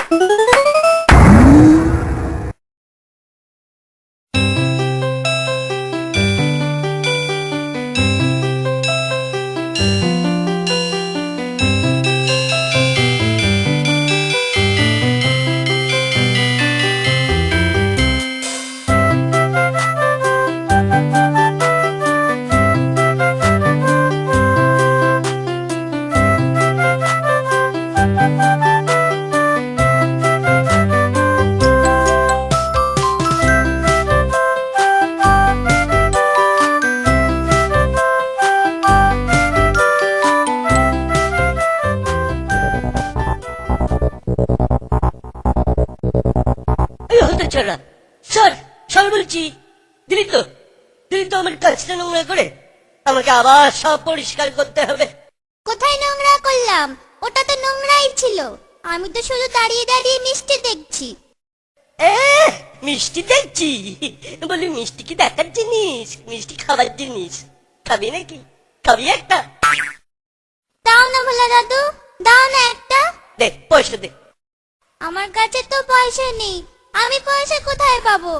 আমার কাজটা নোংরা করে আমাকে আবার সব পরিষ্কার করতে হবে। কোথায় নোংরা করলাম? ওটা তো নোংরাই ছিল। আমি তো শুধু দাঁড়িয়ে দাঁড়িয়ে মিষ্টি দেখছি। মিষ্টি দেখছি? বলি মিষ্টি কি দেখার জিনিস? মিষ্টি খাবার জিনিস। খাবি নাকি? খাবি একটা? দাও না ভোলা দাদু, দাও না একটা। দে পয়সা দে। আমার কাছে তো পয়সা নেই, আমি পয়সা কোথায় পাবো?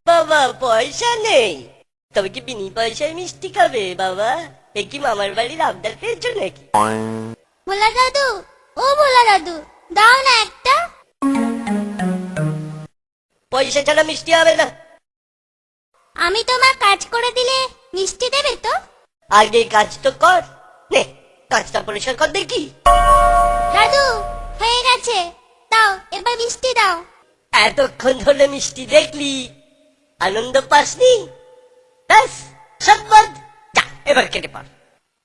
বাবা পয়সা নেই? তবে কি বিনি পয়সায় মিষ্টি খাবে বাবা? এ কি মামার বাড়ির আবদার পেয়েছো নাকি? ভোলা দাদু, ও ভোলা দাদু, দাও না একটা। পয়সা ছাড়া মিষ্টি হবে না। আমি তোমার কাজ করে দিলে মিষ্টি দেবে তো? আগে কাজ তো কর, নে কাজটা পরিষ্কার কর দেখি। দাদু হয়ে গেছে, দাও এবার মিষ্টি দাও। এতক্ষণ ধরে মিষ্টি দেখলি, আনন্দ পাসনি? ব্যাস সব বাদ, যা এবার কেটে পড়।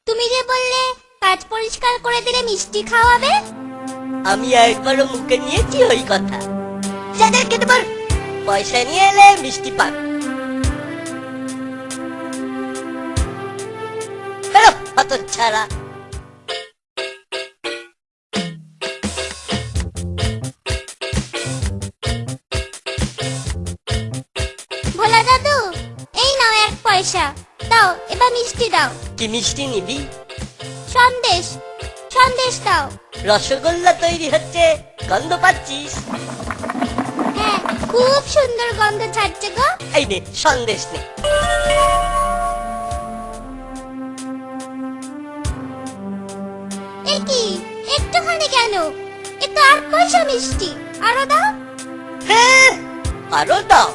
তুমি যে বললে কাজ পরিষ্কার করে দিলে মিষ্টি খাওয়াবে। আমি একবারও মুখে নিয়েছি ওই কথা। যা যা কেটে পড়, পয়সা নিয়ে এলে মিষ্টি পান। বেরো হতচ্ছাড়া। ভোলা দাদু, এই নাও 1 পয়সা, দাও এবার মিষ্টি দাও। কি মিষ্টি নিবি? সন্দেশ, সন্দেশ দাও। রসগোল্লা তৈরি হচ্ছে, গন্ধ পাচ্ছিস? হ্যাঁ, খুব সুন্দর গন্ধ ছাড়ছে গো। এই নে সন্দেশ নে। এ কি একটুখানি কেন? এ তো 8 পয়সা মিষ্টি, আরো দাও। হ্যাঁ আরো দাও।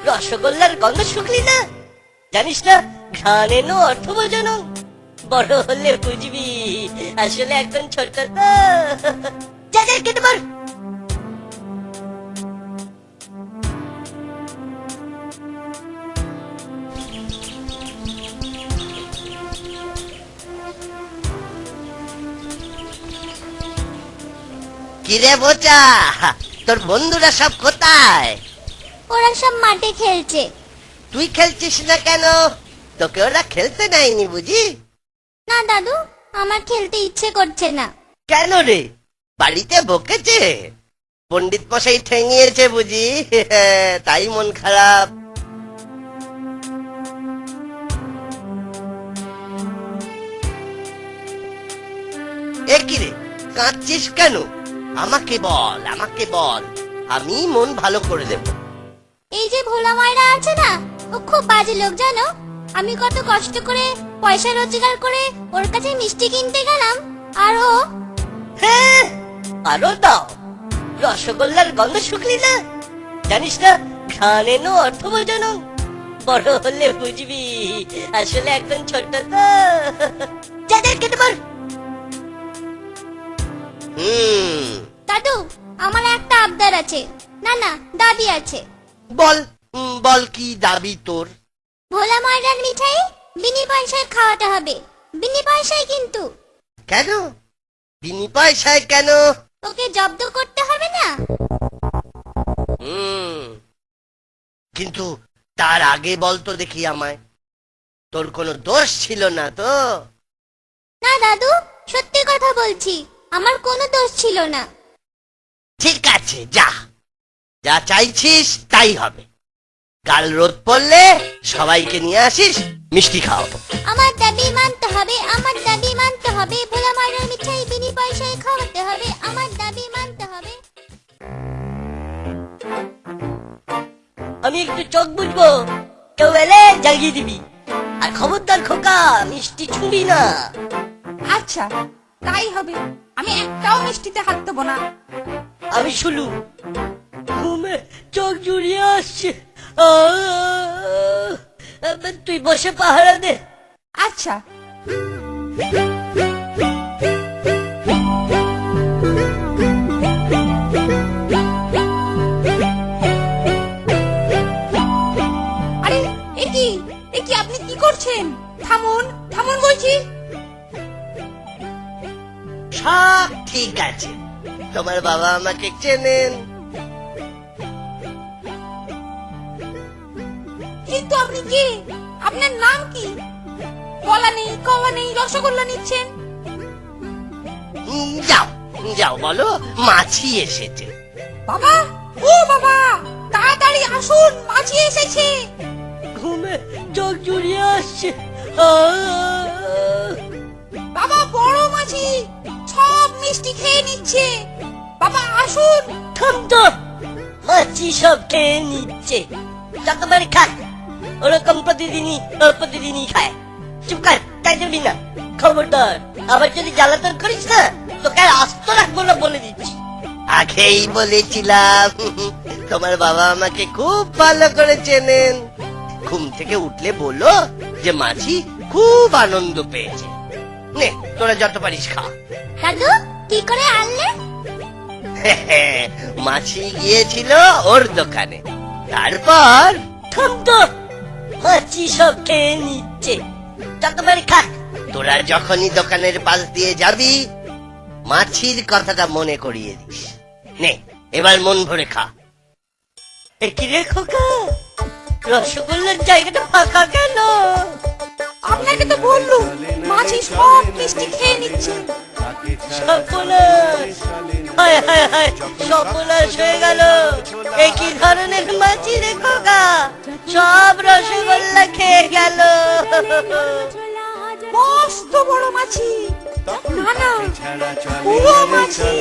রসগোল্লার গন্ধ শুকলি না? জানিস না ঘ্রাণ এনো অর্থ বোঝানো? বড় হলে বুঝবি, আসলে একদম ছোট তো। যা যা কেটে পড়। কিরে বোচা, তোর বন্ধুরা সব কোথায়? ওরা সব মাঠে খেলছে। তুই খেলছিস না কেন? তোকে ওরা খেলতে নেয়নি বুঝি? না দাদু, আমার খেলতে ইচ্ছে করছে না। কেন রে, বাড়িতে বকেছে? পণ্ডিত মশাই ঠেঙিয়েছে বুঝি? তাই মন খারাপ। এ কি রে, কাঁদছিস কেন? আমাকে বল, আমাকে বল, আমি মন ভালো করে দেব। এই যে ভোলা মায়েরা আছে না, ও খুব বাজে লোক জানো। আমি কত কষ্ট করে পয়সা রোজগার করে ওর কাছে মিষ্টি কিনতে গেলাম, আর ও। হ্যাঁ আরো দাও। রসগোল্লার গন্ধ শুকলি না? জানিস না ঘ্রাণ এনো অর্থ বোঝানো? বড় হলে বুঝবি, আসলে একদম ছোট তো। যা যা কেটে পড়। দাদু, আমার একটা আবদার আছে। না না, দাবি আছে। বল, বল কি দাবি তোর? ভোলা ময়দার মিঠাই বিনি পয়সায় খাওয়াতে হবে, বিনি পয়সায় কিন্তু। কেন বিনি পয়সায় কেন? ওকে জব্দ করতে হবে না? কিন্তু তার আগে বলতো দেখি আমায়, তোর কোনো দোষ ছিল না তো? না দাদু, সত্যি কথা বলছি, আমার কোনো দোষ ছিল না। ঠিক আছে, যা যা চাইছিস তাই হবে। কাল রোদ পড়লে সবাইকে নিয়ে আসিস, মিষ্টি খাওয়াবো। আমার দাবি মানতে হবে, আমার দাবি মানতে হবে। ভোলা ময়দার মিঠাই বিনি পয়সায় খাওয়াতে হবে, আমার দাবি একটু চোখ বুঝবো, কেউ এলে জাগিয়ে দিবি। আর খবরদার খোকা, মিষ্টি ছুঁবি না। আচ্ছা তাই হবে, আমি একটাও মিষ্টিতে হাত দেবো না। আমি শুলু, ঘুমে চোখ জুড়িয়ে আসছে। তুই বসে পাহারা দে। আচ্ছা। আরে এ কি আপনি কি করছেন? থামুন থামুন বলছি। সব ঠিক আছে, তোমার বাবা আমাকে চেনেন। কিন্তু আপনি কে? আপনার নাম কি? কলা নেই কলা নেই, রসগোল্লা নিচ্ছেন। যাও যাও, বলো মাছি এসেছে। বাবা, ও বাবা, তাড়াতাড়ি আসুন, মাছি এসেছে। ঘুমে চোখ জুড়িয়ে আসছে। বাবা, বড় মাছি সব মিষ্টি খেয়ে নিচ্ছে। বাবা আসুন। থাম তো, মাছি সব খেয়ে নিচ্ছে। যতবারই খাক, ওরকম প্রতিদিনই খায়। চুপ কর, তাই যাবি না। খবরদার, আবার যদি জ্বালাতন করিস না, তোকে আর আস্ত রাখবো না বলে দিচ্ছি। আগেই বলেছিলাম, তোমার বাবা আমাকে খুব ভালো করে চেনেন। ঘুম থেকে উঠলে বলো যে মাছি খুব আনন্দ পেয়েছে। নে, তোরা যত পারিস খা। দাদু কি করে আনলে? মাছি গিয়েছিল ওর দোকানে, তারপর থাম তো, মাছি সব খেয়ে নিচ্ছে। যতবারই খাক, তোরা যখনই দোকানের পাশ দিয়ে যাবি, মাছির কথাটা মনে করিয়ে দিস। নে, এবার মন ভরে খা। কি রে খোকা, রসগোল্লার জায়গাটা ফাঁকা কেন? আপনাকে তো বললুম, মাছি সব মিষ্টি খেয়ে নিচ্ছে। সর্বনাশ, হায় হায় হায়, সর্বনাশ হয়ে গেল। এ কি ধরনের মাছি রে খোকা, সব রসগোল্লা খেয়ে গেল। মস্ত বড় মাছি, না না, পুরো মাছি।